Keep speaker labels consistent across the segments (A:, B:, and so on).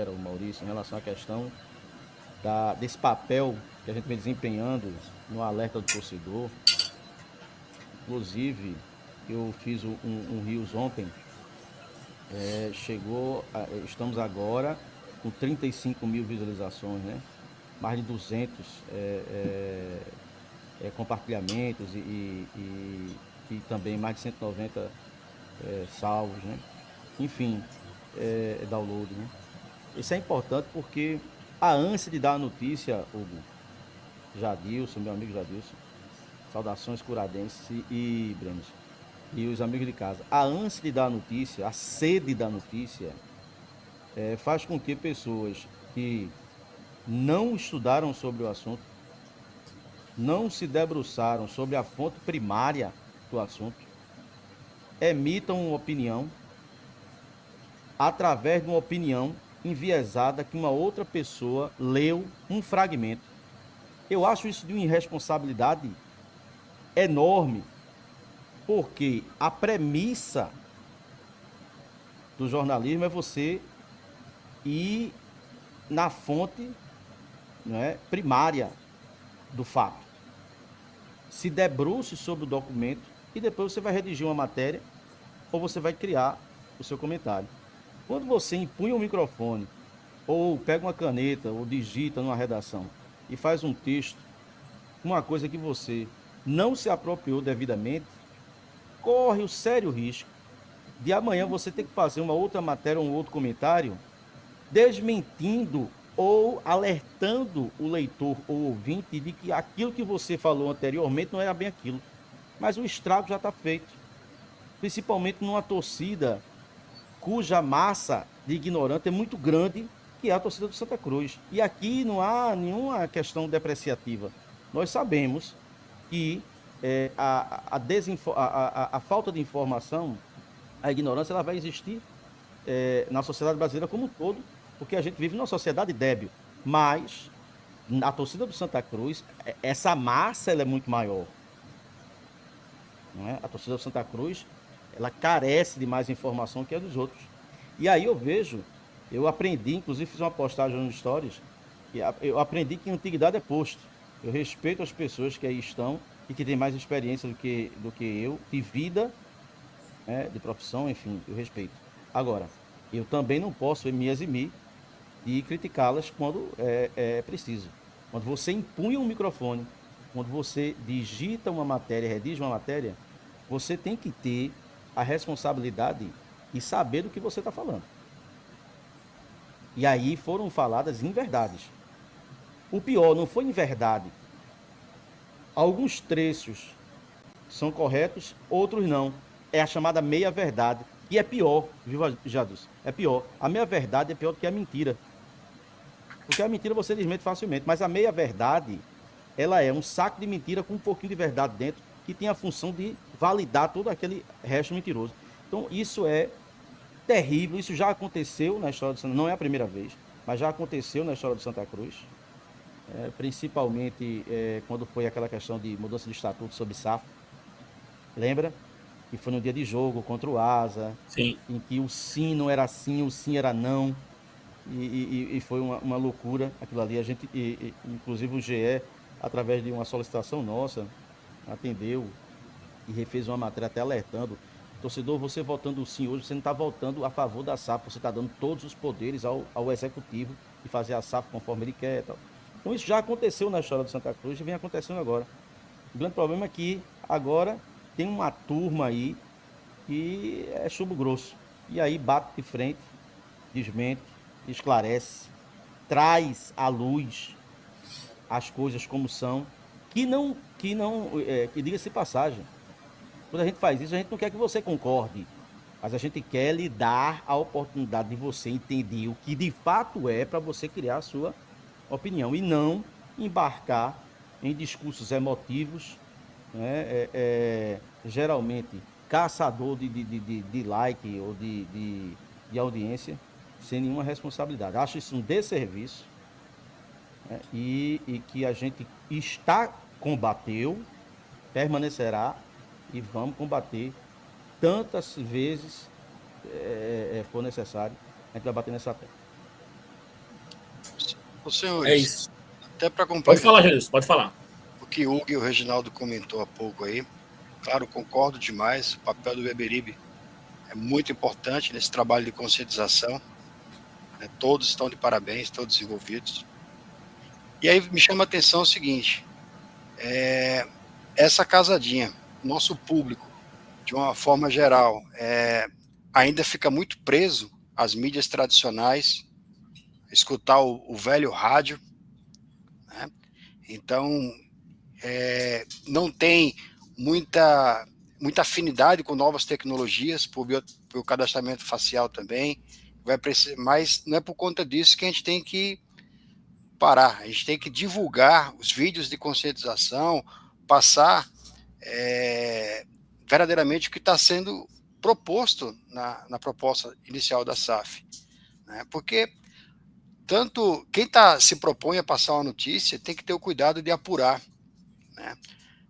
A: o Maurício, em relação à questão desse papel que a gente vem desempenhando no alerta do torcedor. Inclusive, eu fiz um Rios ontem, estamos agora com 35 mil visualizações, né? Mais de 200 compartilhamentos e também mais de 190 salvos, né? Enfim, download, né? Isso é importante porque a ânsia de dar a notícia, Hugo, Jadilson, meu amigo Jadilson, saudações curadenses e Brenos, e os amigos de casa, a ânsia de dar a notícia, a sede da notícia, faz com que pessoas que não estudaram sobre o assunto, não se debruçaram sobre a fonte primária do assunto, emitam uma opinião através de uma opinião enviesada que uma outra pessoa leu um fragmento. Eu acho isso de uma irresponsabilidade enorme, porque a premissa do jornalismo é você ir na fonte, né, primária do fato. Se debruce sobre o documento e depois você vai redigir uma matéria ou você vai criar o seu comentário. Quando você empunha o microfone ou pega uma caneta ou digita numa redação e faz um texto, uma coisa que você não se apropriou devidamente, corre o sério risco de amanhã você ter que fazer uma outra matéria ou um outro comentário desmentindo ou alertando o leitor ou ouvinte de que aquilo que você falou anteriormente não era bem aquilo. Mas o estrago já está feito. Principalmente numa torcida cuja massa de ignorante é muito grande, que é a torcida do Santa Cruz. E aqui não há nenhuma questão depreciativa. Nós sabemos que a falta de informação, a ignorância, ela vai existir na sociedade brasileira como um todo, porque a gente vive numa sociedade débil. Mas a torcida do Santa Cruz, essa massa ela é muito maior. Não é? A torcida do Santa Cruz, ela carece de mais informação que a dos outros. E aí eu vejo, eu aprendi, inclusive fiz uma postagem no Stories, que eu aprendi que antiguidade é posto. Eu respeito as pessoas que aí estão e que têm mais experiência do que eu, de vida, né, de profissão, enfim, eu respeito. Agora, eu também não posso me eximir de criticá-las quando é preciso. Quando você empunha um microfone, quando você digita uma matéria, redige uma matéria, você tem que ter a responsabilidade e saber do que você está falando. E aí foram faladas inverdades. O pior não foi inverdade. Alguns trechos são corretos, outros não. É a chamada meia-verdade. E é pior, viu, Jadus? É pior. A meia-verdade é pior do que a mentira. Porque a mentira você desmente facilmente, mas a meia-verdade, ela é um saco de mentira com um pouquinho de verdade dentro, que tem a função de validar todo aquele resto mentiroso. Então, isso é terrível, isso já aconteceu na história do Santa Cruz, não é a primeira vez, mas já aconteceu na história do Santa Cruz, principalmente quando foi aquela questão de mudança de estatuto sobre SAF, lembra? Que foi no dia de jogo contra o Asa,
B: Sim.
A: em que o sim não era sim, o sim era não, e foi uma loucura aquilo ali. A gente, inclusive o GE, através de uma solicitação nossa, atendeu e refez uma matéria até alertando. Torcedor, você votando sim hoje, você não está votando a favor da SAF, você está dando todos os poderes ao executivo de fazer a SAF conforme ele quer. Tal. Então isso já aconteceu na história do Santa Cruz e vem acontecendo agora. O grande problema é que agora tem uma turma aí que é chumbo grosso. E aí bate de frente, desmente, esclarece, traz à luz as coisas como são, que diga-se passagem. Quando a gente faz isso, a gente não quer que você concorde, mas a gente quer lhe dar a oportunidade de você entender o que de fato é para você criar a sua opinião e não embarcar em discursos emotivos, né, geralmente caçador de like ou de audiência, sem nenhuma responsabilidade. Acho isso um desserviço, né, e que a gente combateu, permanecerá e vamos combater tantas vezes for necessário. A gente vai bater nessa tecla.
B: Ô, senhores,
C: É isso.
B: até para
C: Pode falar,
B: complementar
C: Jesus, pode falar.
B: o que o Hugo e o Reginaldo comentou há pouco aí, claro, concordo demais, o papel do Beberibe é muito importante nesse trabalho de conscientização, né? Todos estão de parabéns, todos envolvidos. E aí me chama a atenção o seguinte, essa casadinha, nosso público, de uma forma geral, ainda fica muito preso às mídias tradicionais, escutar o velho rádio, né? Então, não tem muita afinidade com novas tecnologias, por cadastramento facial também, vai precisar, mas não é por conta disso que a gente tem que parar, a gente tem que divulgar os vídeos de conscientização, passar verdadeiramente o que está sendo proposto na proposta inicial da SAF, né? Porque tanto quem se propõe a passar uma notícia tem que ter o cuidado de apurar, né?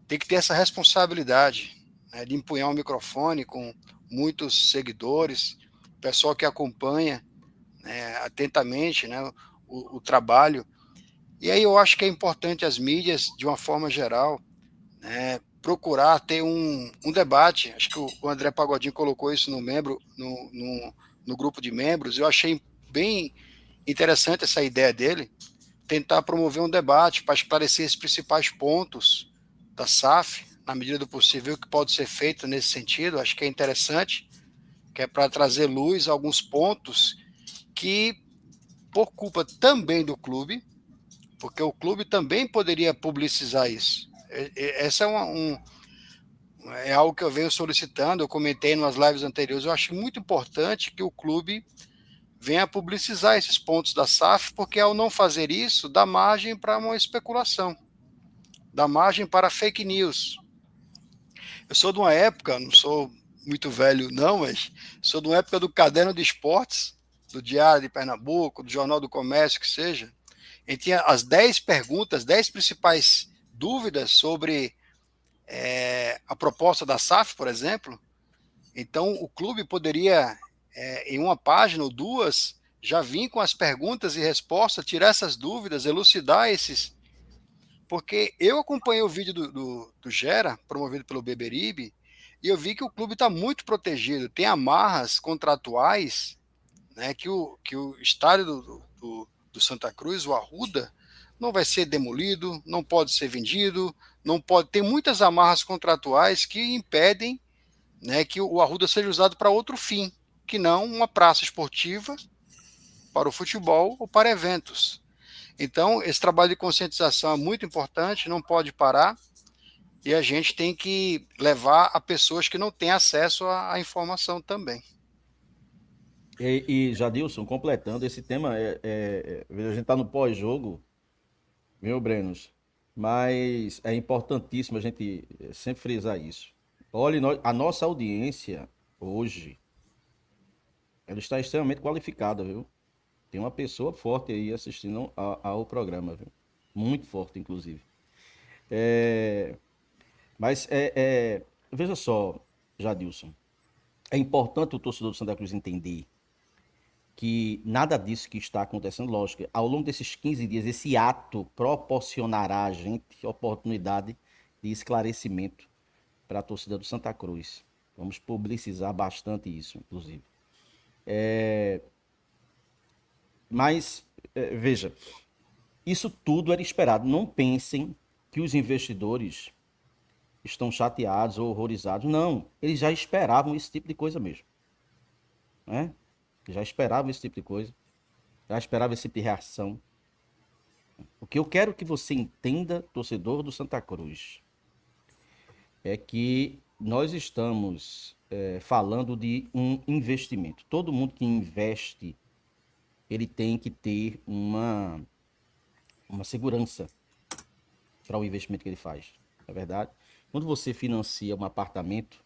B: Tem que ter essa responsabilidade, né, de empunhar um microfone com muitos seguidores, pessoal que acompanha, né, atentamente, né, o trabalho. E aí eu acho que é importante as mídias, de uma forma geral, né, procurar ter um debate. Acho que o André Pagodinho colocou isso no grupo de membros. Eu achei bem interessante essa ideia dele, tentar promover um debate para esclarecer esses principais pontos da SAF, na medida do possível, que pode ser feito nesse sentido. Acho que é interessante, que é para trazer luz a alguns pontos que, por culpa também do clube, porque o clube também poderia publicizar isso. Essa é algo que eu venho solicitando, eu comentei nas lives anteriores, eu acho muito importante que o clube venha publicizar esses pontos da SAF, porque ao não fazer isso, dá margem para uma especulação, dá margem para fake news. Eu sou de uma época, não sou muito velho não, mas sou de uma época do Caderno de Esportes, do Diário de Pernambuco, do Jornal do Comércio, que seja. A gente tinha as 10 perguntas, 10 principais dúvidas sobre a proposta da SAF, por exemplo. Então, o clube poderia, em uma página ou duas, já vir com as perguntas e respostas, tirar essas dúvidas, elucidar esses. Porque eu acompanhei o vídeo do Gera, promovido pelo Beberibe, e eu vi que o clube está muito protegido. Tem amarras contratuais, né, que o estádio do Santa Cruz, o Arruda, não vai ser demolido, não pode ser vendido, não pode. Tem muitas amarras contratuais que impedem, né, que o Arruda seja usado para outro fim, que não uma praça esportiva para o futebol ou para eventos. Então, esse trabalho de conscientização é muito importante, não pode parar, e a gente tem que levar a pessoas que não têm acesso à informação também.
A: E Jadilson, completando, esse tema, a gente está no pós-jogo, viu, Brenos? Mas é importantíssimo a gente sempre frisar isso. Olha, a nossa audiência hoje, ela está extremamente qualificada, viu? Tem uma pessoa forte aí assistindo ao programa, viu? Muito forte, inclusive. Mas veja só, Jadilson, é importante o torcedor do Santa Cruz entender que nada disso que está acontecendo, lógico, ao longo desses 15 dias, esse ato proporcionará a gente oportunidade de esclarecimento para a torcida do Santa Cruz. Vamos publicizar bastante isso, inclusive. Mas, veja, isso tudo era esperado. Não pensem que os investidores estão chateados ou horrorizados. Não, eles já esperavam esse tipo de coisa mesmo. Né? Já esperavam esse tipo de coisa. Já esperavam esse tipo de reação. O que eu quero que você entenda, torcedor do Santa Cruz, é que nós estamos falando de um investimento. Todo mundo que investe, ele tem que ter uma segurança para o investimento que ele faz. Não é verdade? Quando você financia um apartamento,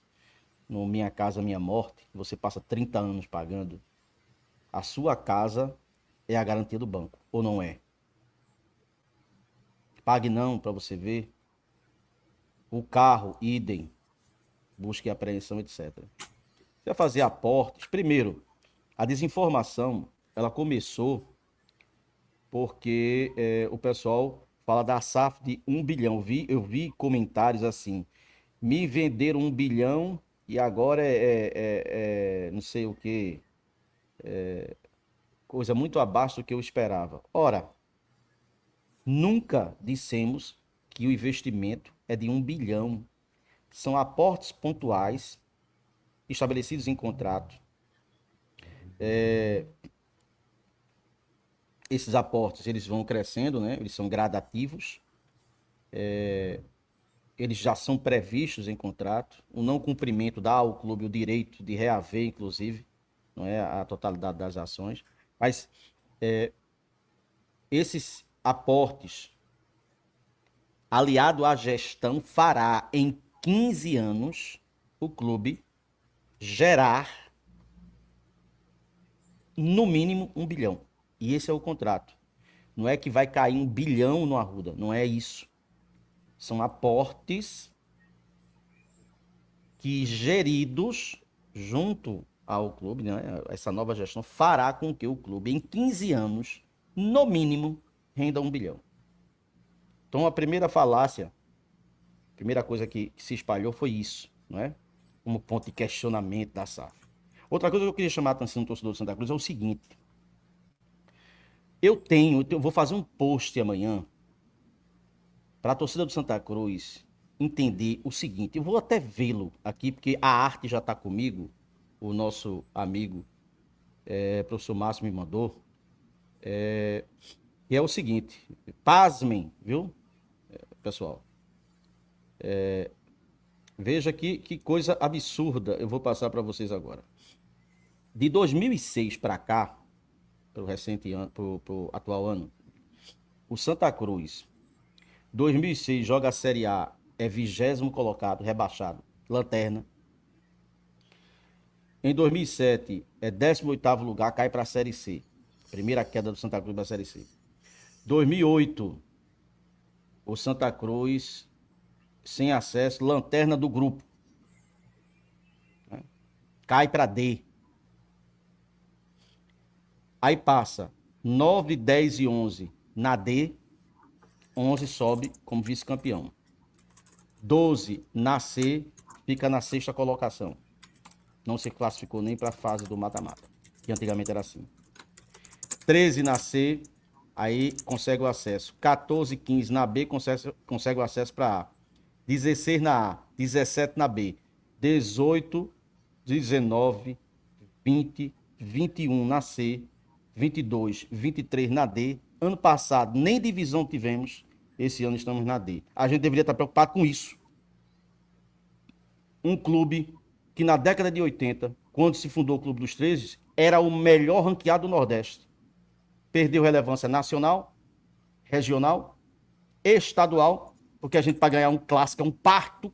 A: no Minha Casa Minha Morte, você passa 30 anos pagando, a sua casa é a garantia do banco, ou não é? Pague não para você ver. O carro, idem, busque apreensão, etc. Você vai fazer aportes. Primeiro, a desinformação, ela começou porque o pessoal fala da SAF de 1 bilhão. Eu vi comentários assim, me venderam 1 bilhão e agora não sei o que, coisa muito abaixo do que eu esperava. Ora, nunca dissemos que o investimento é de 1 bilhão. São aportes pontuais estabelecidos em contrato. Esses aportes eles vão crescendo, né? Eles são gradativos. Eles já são previstos em contrato. O não cumprimento dá ao clube o direito de reaver, inclusive, não é a totalidade das ações. Mas esses aportes, aliado à gestão, fará em 15 anos o clube gerar no mínimo 1 bilhão. E esse é o contrato. Não é que vai cair 1 bilhão no Arruda, não é isso. São aportes que, geridos junto ao clube, né, essa nova gestão fará com que o clube, em 15 anos, no mínimo, renda 1 bilhão. Então, a primeira falácia, a primeira coisa que se espalhou foi isso, não é? Como ponto de questionamento da SAF. Outra coisa que eu queria chamar a atenção do torcedor do Santa Cruz é o seguinte. Eu vou fazer um post amanhã para a torcida do Santa Cruz entender o seguinte. Eu vou até vê-lo aqui, porque a arte já está comigo. O nosso amigo, professor Márcio, me mandou. E é o seguinte. Pasmem, viu, pessoal? Veja que coisa absurda eu vou passar para vocês agora. De 2006 para cá, para o recente ano, para o atual ano, o Santa Cruz, 2006 joga a Série A, é 20º colocado, rebaixado, lanterna. Em 2007 é 18º lugar, cai para a Série C. Primeira queda do Santa Cruz da Série C. 2008, o Santa Cruz sem acesso, lanterna do grupo. Cai para D. Aí passa 9, 10 e 11 na D. 11 sobe como vice-campeão. 12 na C, fica na 6ª colocação. Não se classificou nem para a fase do mata-mata, que antigamente era assim. 13 na C, aí consegue o acesso. 14, 15 na B, consegue o acesso para A. 16 na A, 17 na B. 18, 19, 20, 21 na C. 22, 23 na D. Ano passado nem divisão tivemos, esse ano estamos na D. A gente deveria estar preocupado com isso. Um clube que na década de 80, quando se fundou o Clube dos 13, era o melhor ranqueado do Nordeste. Perdeu relevância nacional, regional, estadual, porque a gente para ganhar um clássico é um parto.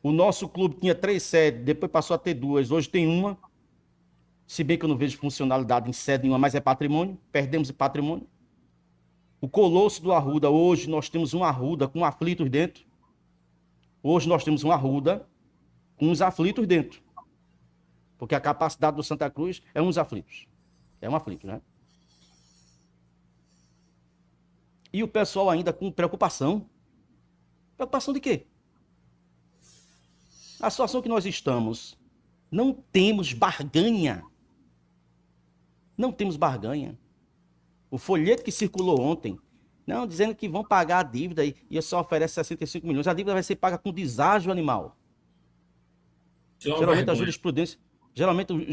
A: O nosso clube tinha 3 sedes, depois passou a ter 2, hoje tem uma. Se bem que eu não vejo funcionalidade em sede nenhuma, mas é patrimônio, perdemos patrimônio. O Colosso do Arruda, hoje nós temos um Arruda com aflitos dentro. Hoje nós temos um Arruda com uns aflitos dentro. Porque a capacidade do Santa Cruz é uns aflitos. É um aflito, né? E o pessoal ainda com preocupação. Preocupação de quê? Na situação que nós estamos, não temos barganha. Não temos barganha. O folheto que circulou ontem, não, dizendo que vão pagar a dívida e só oferece 65 milhões. A dívida vai ser paga com deságio animal. Geralmente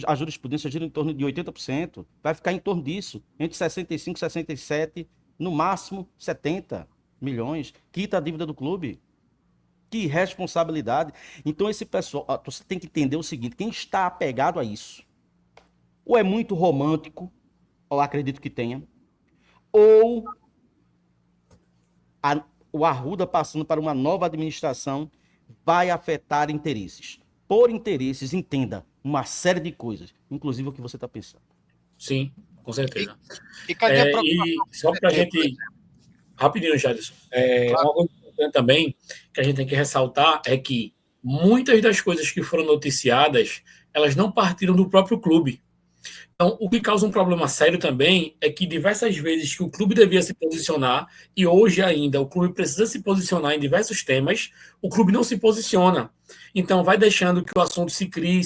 A: a jurisprudência gira em torno de 80%. Vai ficar em torno disso, entre 65 e 67, no máximo 70 milhões. Quita a dívida do clube. Que responsabilidade. Então esse pessoal, você tem que entender o seguinte, quem está apegado a isso, ou é muito romântico, ou acredito que tenha, ou o Arruda passando para uma nova administração vai afetar interesses. Por interesses, entenda, uma série de coisas, inclusive o que você está pensando.
C: Sim, com certeza.
B: E cadê a
C: e só para a gente... Rapidinho, Jadson.
B: Claro.
C: Uma coisa importante também que a gente tem que ressaltar é que muitas das coisas que foram noticiadas, elas não partiram do próprio clube. Então, o que causa um problema sério também é que diversas vezes que o clube devia se posicionar, e hoje ainda o clube precisa se posicionar em diversos temas, o clube não se posiciona. Então, vai deixando que o assunto se crie,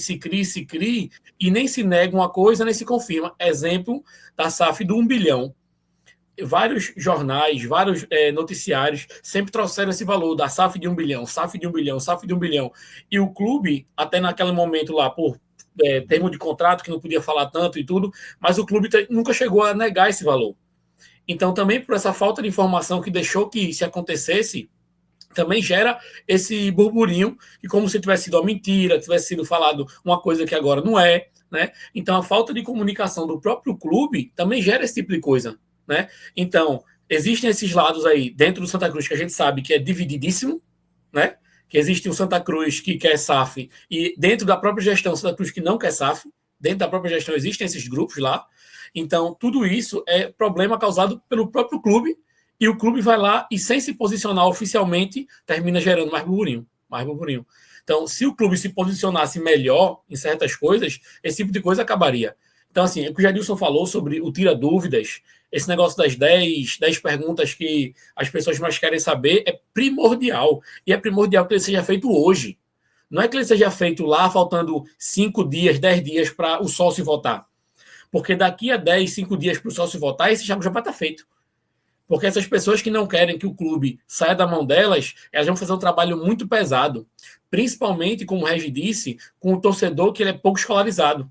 C: e nem se nega uma coisa, nem se confirma. Exemplo da SAF do 1 bilhão. Vários jornais, vários noticiários sempre trouxeram esse valor da SAF de 1 bilhão, SAF de 1 bilhão, SAF de 1 bilhão. E o clube, até naquele momento lá, por termo de contrato, que não podia falar tanto e tudo, mas o clube nunca chegou a negar esse valor. Então, também por essa falta de informação que deixou que se acontecesse, também gera esse burburinho, e como se tivesse sido uma mentira, tivesse sido falado uma coisa que agora não é, né? Então, a falta de comunicação do próprio clube também gera esse tipo de coisa, né? Então, existem esses lados aí dentro do Santa Cruz que a gente sabe que é divididíssimo, né? Que existe um Santa Cruz que quer SAF e dentro da própria gestão Santa Cruz que não quer SAF, dentro da própria gestão existem esses grupos lá. Então, tudo isso é problema causado pelo próprio clube, e o clube vai lá e, sem se posicionar oficialmente, termina gerando mais burburinho, mais burburinho. Então, se o clube se posicionasse melhor em certas coisas, esse tipo de coisa acabaria. Então, assim, o que o Jadilson falou sobre o tira dúvidas, esse negócio das 10 perguntas que as pessoas mais querem saber é primordial. E é primordial que ele seja feito hoje. Não é que ele seja feito lá, faltando 5 dias, 10 dias para o sócio votar. Porque daqui a 10, 5 dias para o sócio votar, esse já vai estar feito. Porque essas pessoas que não querem que o clube saia da mão delas, elas vão fazer um trabalho muito pesado. Principalmente, como o Regi disse, com o torcedor que ele é pouco escolarizado.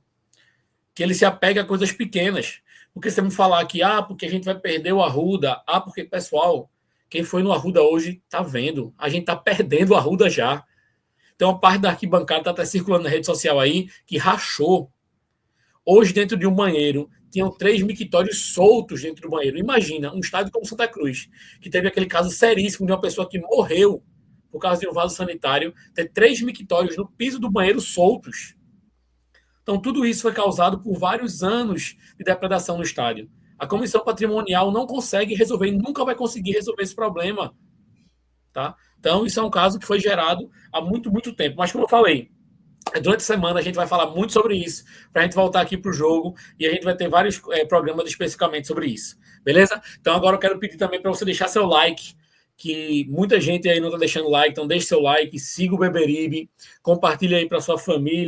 C: Que ele se apega a coisas pequenas. Porque você me falar que, porque a gente vai perder o Arruda, porque, pessoal, quem foi no Arruda hoje tá vendo. A gente tá perdendo o Arruda já. Então, a parte da arquibancada tá até circulando na rede social aí, que rachou. Hoje, dentro de um banheiro, tinham 3 mictórios soltos dentro do banheiro. Imagina, um estádio como Santa Cruz, que teve aquele caso seríssimo de uma pessoa que morreu por causa de um vaso sanitário, ter 3 mictórios no piso do banheiro soltos. Então, tudo isso foi causado por vários anos de depredação no estádio. A comissão patrimonial não consegue resolver e nunca vai conseguir resolver esse problema. Tá? Então, isso é um caso que foi gerado há muito, muito tempo. Mas, como eu falei, durante a semana a gente vai falar muito sobre isso, para a gente voltar aqui para o jogo, e a gente vai ter vários programas especificamente sobre isso. Beleza? Então, agora eu quero pedir também para você deixar seu like, que muita gente aí não está deixando like, então deixe seu like, siga o Beberibe, compartilhe aí para sua família,